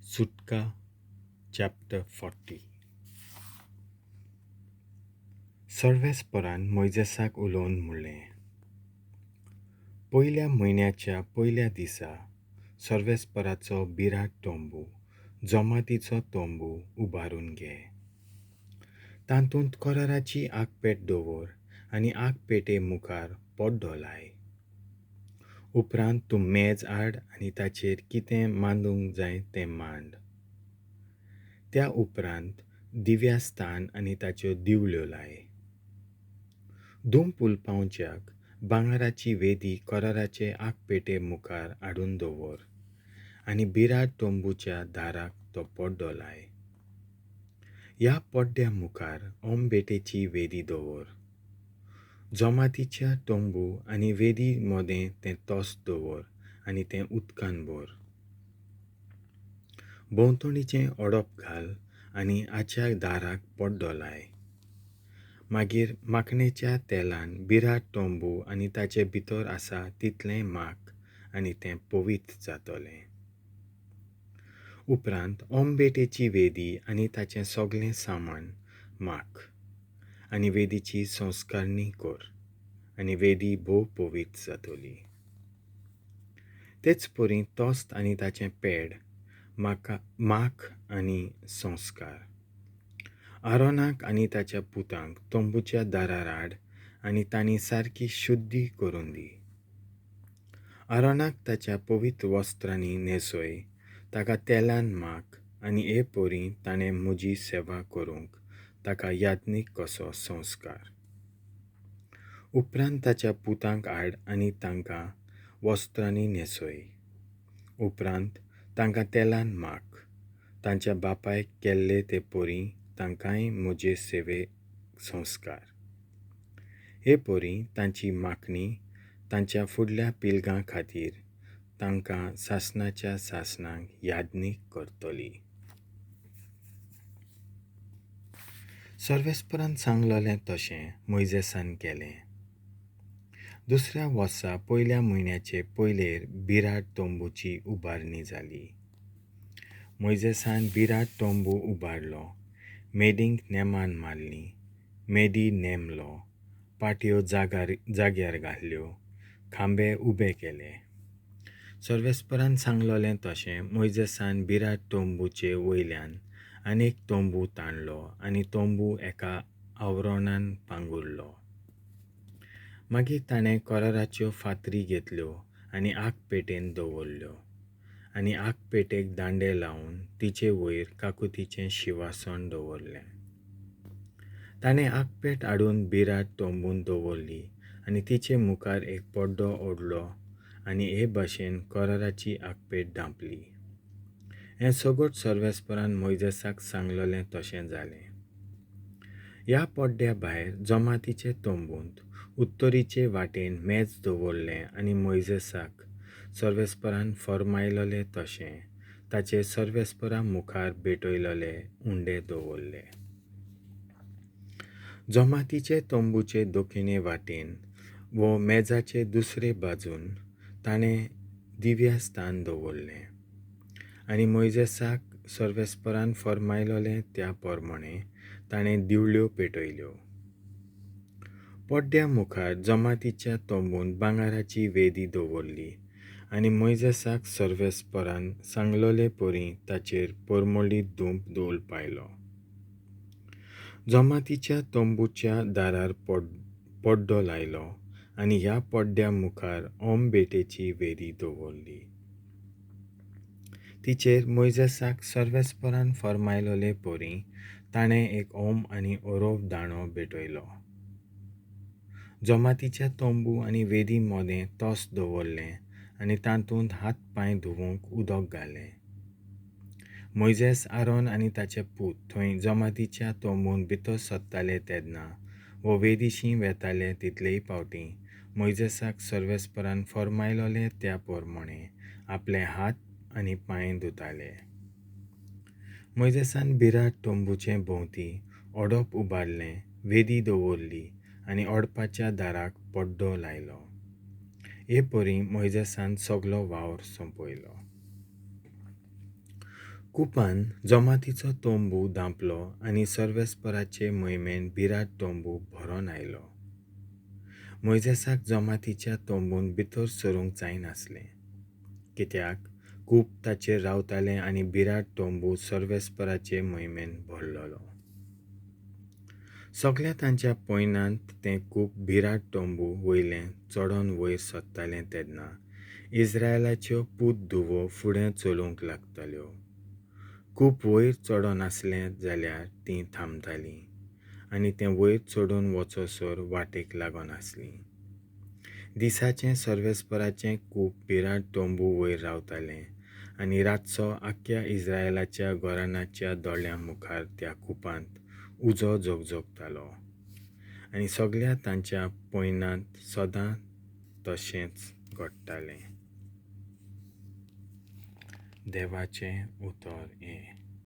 Suttka, chapter 40. Sorvesporan Moizesak उलोवन म्हणलें, पोइल्या म्हयन्याच्या पयल्या दिसा सोर्वेस्पराचो बिराड-टोंबू जमातीचो तोंबू उबारून घे. तातूंत कोराराची आगपेट दवर आनी आगपेटे मुखार पड्डो लाय. उपरांत तूं मेज हाड आनी ताचेर कितें मांडूंक जाय तें मांड. त्या उपरांत दिव्या-स्थान आनी ताच्यो दिवल्यो लाय. धूप उलपावच्याक भांगाराची वेदी कोराराचे आगपेटे मुखार हाडून दवर आनी बिराड-टोंबूच्या दाराक तो पड्डो लाय. ह्या पड्ड्या मुखार बेटेची वेदी दवर. जमातीच्या तोंबू आनी वेदी मोदें तें तोस्त दवर आनी तें उदकान भर. भोंवतणीचें ओडप घाल आनी हाच्या दाराक पड्डो लाय. मागीर माखणेच्या तेलान बिराड-टोंबू आनी ताचे भितर आसा तितलें माख आनी तें पवित्र जातलें. उपरांत बेटेची वेदी आनी ताचें सगळें सामान माख आनी वेदीची संस्कारणी कर आनी वेदी भोव पवित्र जातली. तेच परी तोस्त आनी ताचें पेड माख आनी संस्कार. आरोनाक आनी ताच्या पुतांक तोंबूच्या दारार हाड आनी तांणी सारकी शुद्धी करून दी. आरोनाक ताच्या पवित्र वस्त्रांनी न्हेसय, ताका तेलान माख आनी हे परी ताणें म्हजी सेवा करूंक ताका याज्ञीक कसो संस्कार. उपरांत ताच्या पुतांक हाड आनी तांकां वस्त्रांनी न्हेसय. उपरांत तांकां तेलान माख. तांच्या बापायक केल्ले ते परी तांकांय म्हजे सेवेक संस्कार. हे परी तांची माखणी तांच्या फुडल्या पिळगां खातीर तांकां सासणाच्या सासणांक याज्ञीक करतली. सर्वेस्परान सांगलोलें तशें मोइजेसान केलें. दुसऱ्या वर्सा पयल्या म्हयन्याचे पयलेर बिराड-टोंबूची उबारणी जाली. मोइजेसान बिराड-टोंबू उबारलो, मेddink नेमान मारली, मेदी नेमलो, पाटयो जाग्यार घाल्यो, खांबे उबे केले. सर्वेस्परान सांगलोलें तशें मोइजेसान बिराड-टोंबूचे वयल्यान आनीक तोंबू ताणलो आनी तोंबू एका आवरोणान पांगुरलो. मागीर ताणें कोराराच्यो फातरी घेतल्यो आनी आगपेटेन दवरल्यो आनी आगपेटेक दांडे लावन तिचे वयर काकुतीचें शिवासन दवरलें. ताणें आगपेट हाडून बिराड-टोंबून दवरली आनी तिचे मुखार एक पड्डो ओडलो आनी हे भाशेन कोराराची आगपेट धांपली. हें सगळें सर्वेस्परान मोइजेसाक सांगलोलें तशें जालें. ह्या पड्ड्या भायर जमातीचे तोंबूंत उत्तरीचे वाटेन मेज दवरलें आनी मोइजेसाक सर्वेस्परान फर्मायलोलें तशें ताचे सर्वेस्परा मुखार भेटयलोले उंडे दवरले. जमातीचे तोंबूचे दक्षिणे वाटेन वो मेजाचे दुसरे बाजून ताणें दिव्या-स्थान दवरलें आनी मोइजेसाक सर्वेस्परान फर्मायलोलें त्या प्रमाणें ताणें दिवल्यो पेटयल्यो. पड्ड्या मुखार जमातीच्या तोंबून भांगाराची वेदी दवरली आनी मोइजेसाक सर्वेस्परान सांगलोले परी ताचेर परमळीत धूप दवरपायलो. जमातीच्या तोंबूच्या दारार पड्डो लायलो आनी ह्या पड्ड्या मुखार बेटेची वेदी दवरली. तिचेर मोइजेसाक सर्वेस्परान फर्मायलोले परी ताणें एक आनी ओरोप दाणो भेटयलो. जमातीच्या तोंबू आनी वेदी मोदें तोस्त दवरलें आनी तातूंत हात-पांय धुवूंक उदक घालें. मोइजेस, आरोन आनी ताचे पूत थंय जमातीच्या तोंबून भितर सरताले तेन्ना वो वेदीशी वेताले तितलेय पावटी मोइजेसाक सर्वेस्परान फर्मायलोले त्या प्रमाणें आपले हात आनी पांय धुताले. मोइजेसान बिराड-टोंबूचे भोंवती ओडप उबारलें, वेदी दवरली आनी ओडपाच्या दाराक पड्डो लायलो. हे परी मोइजेसान सगळो वावर सोंपयलो. कुपान जमातीचो तोंबू धांपलो आनी सर्वेस्पराचे मोहिमेन भिराड-टोंबू भरोन आयलो. मोइजेसाक जमातीच्या तोंबून भितर सरूंक जायनासलें, कित्याक खूब ताचेर रावतालें आनी भिराड-टोंबू सर्वेस्पराचे मोहिमेन भरलोलो. सगळ्या तांच्या पॉयनांत तें खूब भिराड-टोंबू वयलें चडोन वयर सरतालें तेन्ना इस्रायेलाच्यो पूत धुवो फुडें चलूंक लागताल्यो. खूब वयर चडोन आसलें जाल्यार तीं थांबतालीं आनी तें वयर चडून वचोसर वाटेक लागोन आसलीं. दिसाचें सर्वेस्पराचें खूब भिराड-टोंबू वयर रावतालें आनी रातचो आख्ख्या इस्रायेलाच्या घराण्याच्या दोळ्यां मुखार त्या कुपांत उजो झगझगतालो आनी सगळ्या तांच्या पॉयनांत सदां तशेंच घडटालें. देवाचें उतर हें.